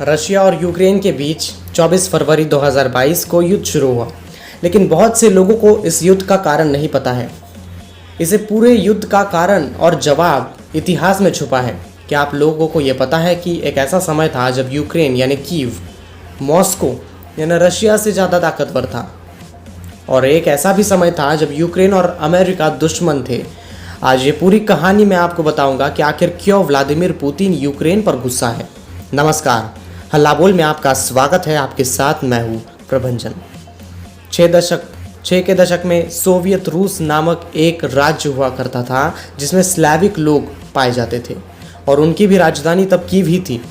Russia और Ukraine के बीच 24 फरवरी 2022 को युद्ध शुरू हुआ, लेकिन बहुत से लोगों को इस युद्ध का कारण नहीं पता है। इसे पूरे युद्ध का कारण और जवाब इतिहास में छुपा है। क्या आप लोगों को ये पता है कि एक ऐसा समय था जब यूक्रेन यानी कीव मॉस्को यानी रशिया से ज़्यादा ताकतवर था, और एक ऐसा भी समय था जब यूक्रेन और अमेरिका दुश्मन थे। आज ये पूरी कहानी मैं आपको बताऊंगा कि आखिर क्यों व्लादिमीर पुतिन यूक्रेन पर गुस्सा है। नमस्कार, हल्ला बोल में आपका स्वागत है। आपके साथ मैं हूँ प्रभंजन। 6 के दशक में सोवियत रूस नामक एक राज्य हुआ करता था जिसमें स्लाविक लोग पाए जाते थे, और उनकी भी राजधानी तब कीव ही थी।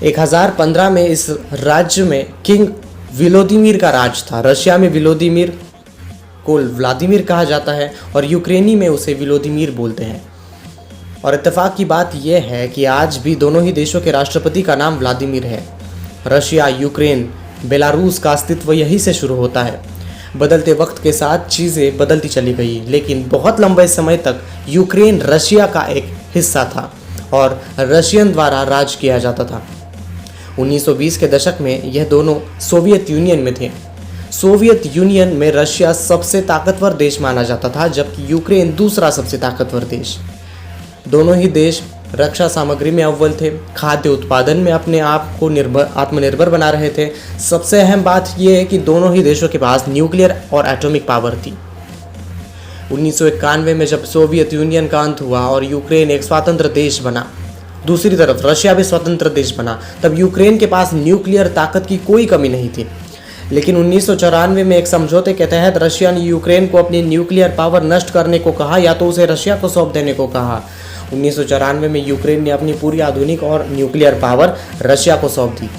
1015 में इस राज्य में किंग व्लादिमीर का राज था। रशिया में व्लादिमीर को व्लादिमीर कहा जाता है और यूक्रेनी में उसे व्लादिमीर बोलते हैं। और इत्तेफाक की बात यह है कि आज भी दोनों ही देशों के राष्ट्रपति का नाम व्लादिमीर है। रशिया, यूक्रेन, बेलारूस का अस्तित्व यहीं से शुरू होता है। बदलते वक्त के साथ चीज़ें बदलती चली गई, लेकिन बहुत लंबे समय तक यूक्रेन रशिया का एक हिस्सा था और रशियन द्वारा राज किया जाता था। 1920 के दशक में यह दोनों सोवियत यूनियन में थे। सोवियत यूनियन में रशिया सबसे ताकतवर देश माना जाता था, जबकि यूक्रेन दूसरा सबसे ताकतवर देश। दोनों ही देश रक्षा सामग्री में अव्वल थे, खाद्य उत्पादन में अपने आप को आत्मनिर्भर बना रहे थे। सबसे अहम बात यह है कि दोनों ही देशों के पास न्यूक्लियर और एटॉमिक पावर थी। 1991 में जब सोवियत यूनियन का अंत हुआ और यूक्रेन एक स्वतंत्र देश बना, दूसरी तरफ रशिया भी स्वतंत्र देश बना, तब यूक्रेन के पास न्यूक्लियर ताकत की कोई कमी नहीं थी। लेकिन 1994 में एक समझौते के तहत रशिया ने यूक्रेन को अपनी न्यूक्लियर पावर नष्ट करने को कहा, या तो उसे रशिया को सौंप देने को कहा। 1994 में यूक्रेन ने अपनी पूरी आधुनिक और न्यूक्लियर पावर रशिया को सौंप दी।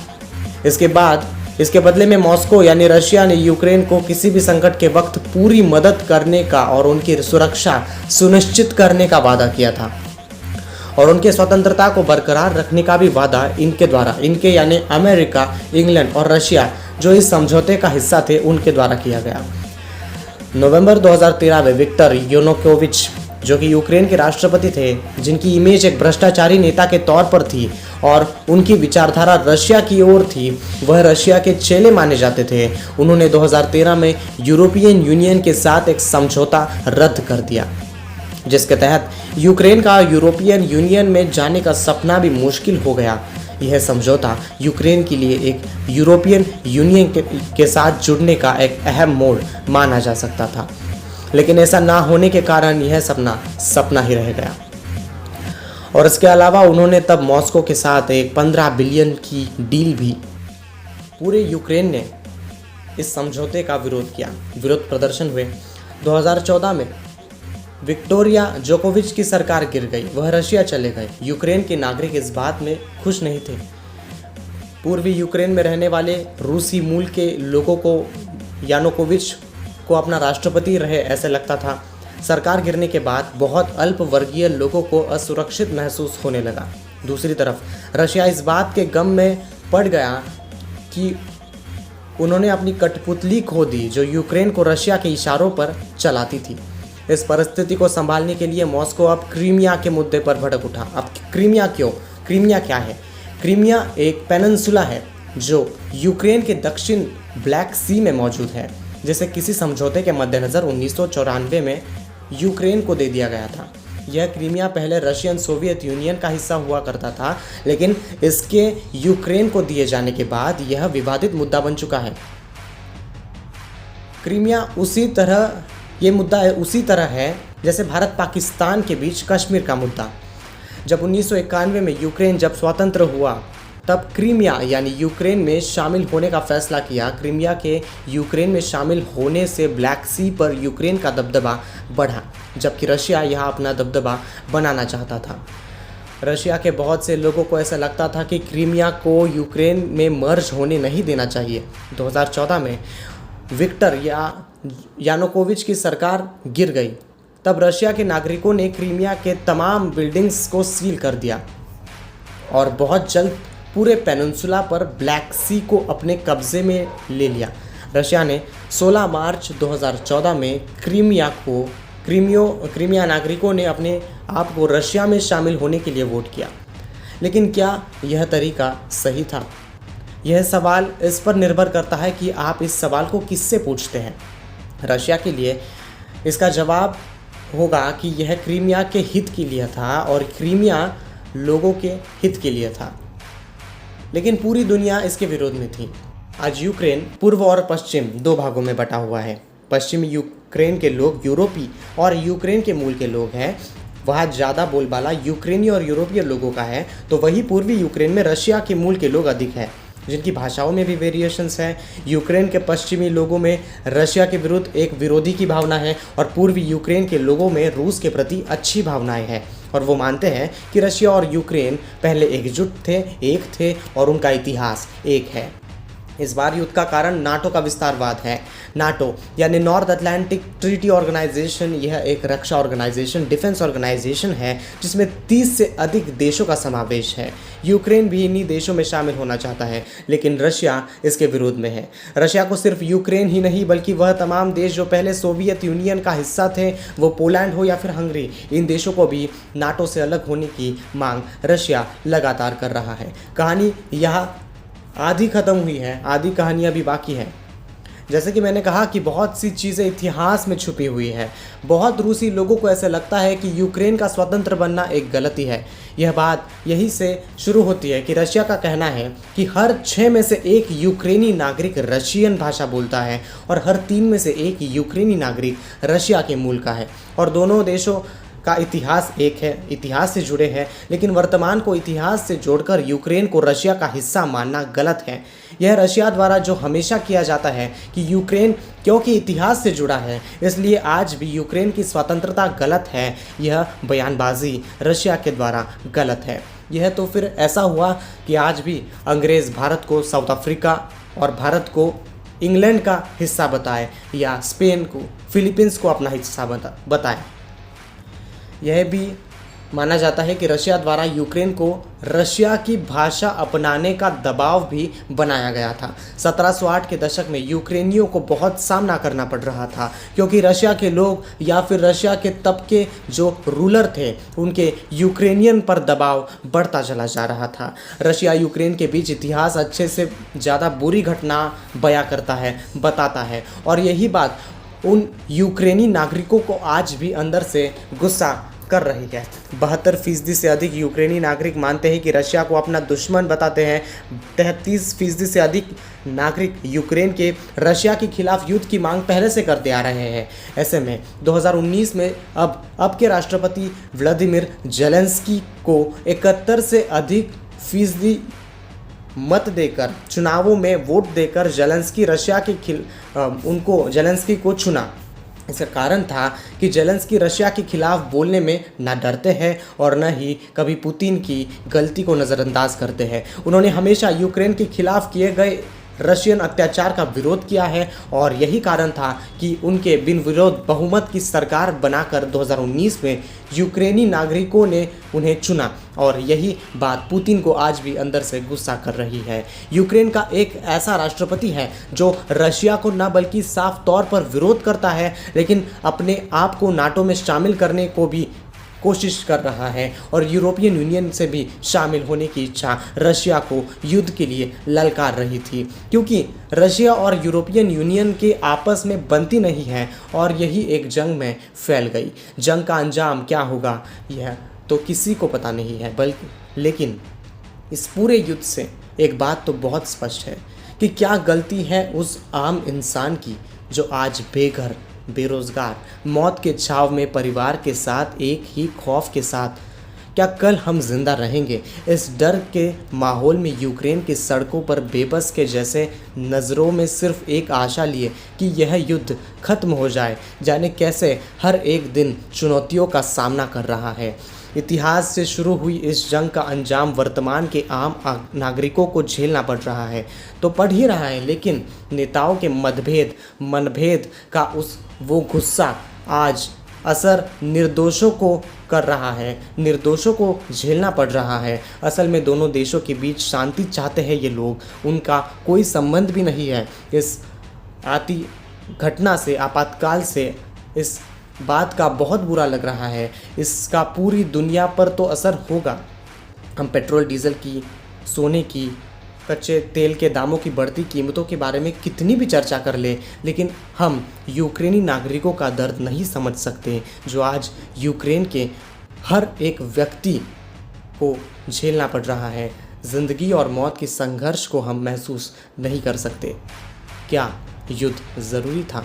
इसके बदले में मॉस्को यानी रशिया ने यूक्रेन को किसी भी संकट के वक्त पूरी मदद करने का और उनकी सुरक्षा सुनिश्चित करने का वादा किया था, और उनके स्वतंत्रता को बरकरार रखने का भी वादा इनके यानी अमेरिका, इंग्लैंड और रशिया जो इस समझौते का हिस्सा थे उनके द्वारा किया गया। नवंबर 2013 में विक्टर यानुकोविच, जो कि यूक्रेन के राष्ट्रपति थे, जिनकी इमेज एक भ्रष्टाचारी नेता के तौर पर थी और उनकी विचारधारा रशिया की ओर थी, वह रशिया के चेले माने जाते थे। उन्होंने 2013 में यूरोपियन यूनियन के साथ एक समझौता रद्द कर दिया, जिसके तहत यूक्रेन का यूरोपियन यूनियन में जाने का सपना भी मुश्किल हो गया। यह समझौता यूक्रेन के लिए एक यूरोपियन यूनियन के साथ जुड़ने का एक अहम मोड़ माना जा सकता था, लेकिन ऐसा ना होने के कारण यह सपना ही रह गया। और इसके अलावा उन्होंने तब मॉस्को के साथ एक 15 बिलियन की डील भी। पूरे यूक्रेन ने इस समझौते का विरोध प्रदर्शन हुए। 2014 में विक्टोरिया जोकोविच की सरकार गिर गई, वह रशिया चले गए। यूक्रेन के नागरिक इस बात में खुश नहीं थे। पूर्वी यूक्रेन में रहने वाले रूसी मूल के लोगों को यानुकोविच को अपना राष्ट्रपति रहे ऐसे लगता था। सरकार गिरने के बाद बहुत अल्प वर्गीय लोगों को असुरक्षित महसूस होने लगा। दूसरी तरफ रशिया इस बात के गम में पड़ गया कि उन्होंने अपनी कठपुतली खो दी, जो यूक्रेन को रशिया के इशारों पर चलाती थी। इस परिस्थिति को संभालने के लिए मॉस्को अब क्रीमिया के मुद्दे पर भड़क उठा। अब क्रीमिया क्यों? क्रीमिया क्या है? क्रीमिया एक पेनिनसुला है जो यूक्रेन के दक्षिण ब्लैक सी में मौजूद है, जिसे किसी समझौते के मद्देनज़र 1994 में यूक्रेन को दे दिया गया था। यह क्रीमिया पहले रशियन सोवियत यूनियन का हिस्सा हुआ करता था, लेकिन इसके यूक्रेन को दिए जाने के बाद यह विवादित मुद्दा बन चुका है। क्रीमिया ये मुद्दा उसी तरह है जैसे भारत पाकिस्तान के बीच कश्मीर का मुद्दा। जब 1991 में यूक्रेन जब स्वतंत्र हुआ, तब क्रीमिया यानी यूक्रेन में शामिल होने का फैसला किया। क्रीमिया के यूक्रेन में शामिल होने से ब्लैक सी पर यूक्रेन का दबदबा बढ़ा, जबकि रशिया यहाँ अपना दबदबा बनाना चाहता था। रशिया के बहुत से लोगों को ऐसा लगता था कि क्रीमिया को यूक्रेन में मर्ज होने नहीं देना चाहिए। 2014 में विक्टर यानुकोविच की सरकार गिर गई, तब रशिया के नागरिकों ने क्रीमिया के तमाम बिल्डिंग्स को सील कर दिया और बहुत जल्द पूरे पेनिनसुला पर ब्लैक सी को अपने कब्जे में ले लिया। रशिया ने 16 मार्च 2014 में क्रीमिया नागरिकों ने अपने आप को रशिया में शामिल होने के लिए वोट किया। लेकिन क्या यह तरीका सही था? यह सवाल इस पर निर्भर करता है कि आप इस सवाल को किससे पूछते हैं। रशिया के लिए इसका जवाब होगा कि यह क्रीमिया के हित के लिए था और क्रीमिया लोगों के हित के लिए था, लेकिन पूरी दुनिया इसके विरोध में थी। आज यूक्रेन पूर्व और पश्चिम दो भागों में बटा हुआ है। पश्चिमी यूक्रेन के लोग यूरोपी और यूक्रेन के मूल के लोग हैं, वहाँ ज़्यादा बोलबाला यूक्रेनी और यूरोपीय लोगों का है, तो वही पूर्वी यूक्रेन में रशिया के मूल के लोग अधिक हैं, जिनकी भाषाओं में भी वेरिएशंस हैं। यूक्रेन के पश्चिमी लोगों में रशिया के विरुद्ध एक विरोधी की भावना है और पूर्वी यूक्रेन के लोगों में रूस के प्रति अच्छी भावनाएं हैं, और वो मानते हैं कि रशिया और यूक्रेन पहले एकजुट थे, एक थे और उनका इतिहास एक है। इस बार युद्ध का कारण नाटो का विस्तारवाद है। नाटो यानी नॉर्थ अटलांटिक ट्रीटी ऑर्गेनाइजेशन, यह एक रक्षा ऑर्गेनाइजेशन, डिफेंस ऑर्गेनाइजेशन है जिसमें 30 से अधिक देशों का समावेश है। यूक्रेन भी इन्हीं देशों में शामिल होना चाहता है, लेकिन रशिया इसके विरोध में है। रशिया को सिर्फ यूक्रेन ही नहीं बल्कि वह तमाम देश जो पहले सोवियत यूनियन का हिस्सा थे, वो पोलैंड हो या फिर हंगरी, इन देशों को भी नाटो से अलग होने की मांग रशिया लगातार कर रहा है। कहानी यहाँ आधी ख़त्म हुई है, आधी कहानियाँ भी बाकी हैं। जैसे कि मैंने कहा कि बहुत सी चीज़ें इतिहास में छुपी हुई है। बहुत रूसी लोगों को ऐसा लगता है कि यूक्रेन का स्वतंत्र बनना एक गलती है। यह बात यहीं से शुरू होती है कि रशिया का कहना है कि हर 6 में से एक यूक्रेनी नागरिक रशियन भाषा बोलता है और हर 3 में से एक यूक्रेनी नागरिक रशिया के मूल का है, और दोनों देशों का इतिहास एक है, इतिहास से जुड़े हैं, लेकिन वर्तमान को इतिहास से जोड़कर यूक्रेन को रशिया का हिस्सा मानना गलत है। यह रशिया द्वारा जो हमेशा किया जाता है कि यूक्रेन क्योंकि इतिहास से जुड़ा है इसलिए आज भी यूक्रेन की स्वतंत्रता गलत है, यह बयानबाजी रशिया के द्वारा गलत है। यह तो फिर ऐसा हुआ कि आज भी अंग्रेज़ भारत को साउथ अफ्रीका और भारत को इंग्लैंड का हिस्सा बताए या स्पेन को, फिलीपींस को अपना हिस्सा बताए। यह भी माना जाता है कि रशिया द्वारा यूक्रेन को रशिया की भाषा अपनाने का दबाव भी बनाया गया था। 1708 के दशक में यूक्रेनियों को बहुत सामना करना पड़ रहा था, क्योंकि रशिया के लोग या फिर रशिया के तबके जो रूलर थे उनके यूक्रेनियन पर दबाव बढ़ता चला जा रहा था। रशिया यूक्रेन के बीच इतिहास अच्छे से ज़्यादा बुरी घटना बयां करता है, बताता है, और यही बात उन यूक्रेनी नागरिकों को आज भी अंदर से गुस्सा कर रही है। 72% से अधिक यूक्रेनी नागरिक मानते हैं कि रशिया को अपना दुश्मन बताते हैं। 33% से अधिक नागरिक यूक्रेन के रशिया के खिलाफ युद्ध की मांग पहले से करते आ रहे हैं। ऐसे में 2019 में अब के राष्ट्रपति व्लादिमीर जेलेंस्की को 71 से अधिक फीसदी मत देकर, चुनावों में वोट देकर जेलेंस्की जेलेंस्की को चुना। इसका कारण था कि जेलेंस्की रशिया के खिलाफ बोलने में न डरते हैं और न ही कभी पुतिन की गलती को नज़रअंदाज करते हैं। उन्होंने हमेशा यूक्रेन के खिलाफ किए गए रशियन अत्याचार का विरोध किया है, और यही कारण था कि उनके बिन विरोध बहुमत की सरकार बनाकर 2019 में यूक्रेनी नागरिकों ने उन्हें चुना, और यही बात पुतिन को आज भी अंदर से गुस्सा कर रही है। यूक्रेन का एक ऐसा राष्ट्रपति है जो रशिया को न बल्कि साफ तौर पर विरोध करता है, लेकिन अपने आप को नाटो में शामिल करने को भी कोशिश कर रहा है, और यूरोपियन यूनियन से भी शामिल होने की इच्छा रशिया को युद्ध के लिए ललकार रही थी, क्योंकि रशिया और यूरोपियन यूनियन के आपस में बनती नहीं है और यही एक जंग में फैल गई। जंग का अंजाम क्या होगा यह तो किसी को पता नहीं है, लेकिन इस पूरे युद्ध से एक बात तो बहुत स्पष्ट है कि क्या गलती है उस आम इंसान की जो आज बेघर, बेरोजगार, मौत के छाव में परिवार के साथ एक ही खौफ के साथ, क्या कल हम जिंदा रहेंगे? इस डर के माहौल में यूक्रेन की सड़कों पर बेबस के जैसे नज़रों में सिर्फ एक आशा लिए कि यह युद्ध खत्म हो जाए, जाने कैसे हर एक दिन चुनौतियों का सामना कर रहा है। इतिहास से शुरू हुई इस जंग का अंजाम वर्तमान के आम नागरिकों को झेलना पड़ रहा है, तो पड़ ही रहा है, लेकिन नेताओं के मनभेद का वो गुस्सा आज असर निर्दोषों को कर रहा है, निर्दोषों को झेलना पड़ रहा है। असल में दोनों देशों के बीच शांति चाहते हैं ये लोग, उनका कोई संबंध भी नहीं है इस आती घटना से, आपातकाल से। इस बात का बहुत बुरा लग रहा है, इसका पूरी दुनिया पर तो असर होगा, हम पेट्रोल डीजल की, सोने की, कच्चे तेल के दामों की बढ़ती कीमतों के बारे में कितनी भी चर्चा कर लें, लेकिन हम यूक्रेनी नागरिकों का दर्द नहीं समझ सकते जो आज यूक्रेन के हर एक व्यक्ति को झेलना पड़ रहा है। ज़िंदगी और मौत के संघर्ष को हम महसूस नहीं कर सकते। क्या युद्ध ज़रूरी था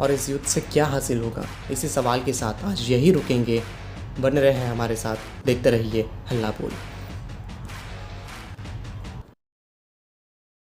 और इस युद्ध से क्या हासिल होगा? इसी सवाल के साथ आज यही रुकेंगे। बने रहे हमारे साथ, देखते रहिए हल्ला बोल।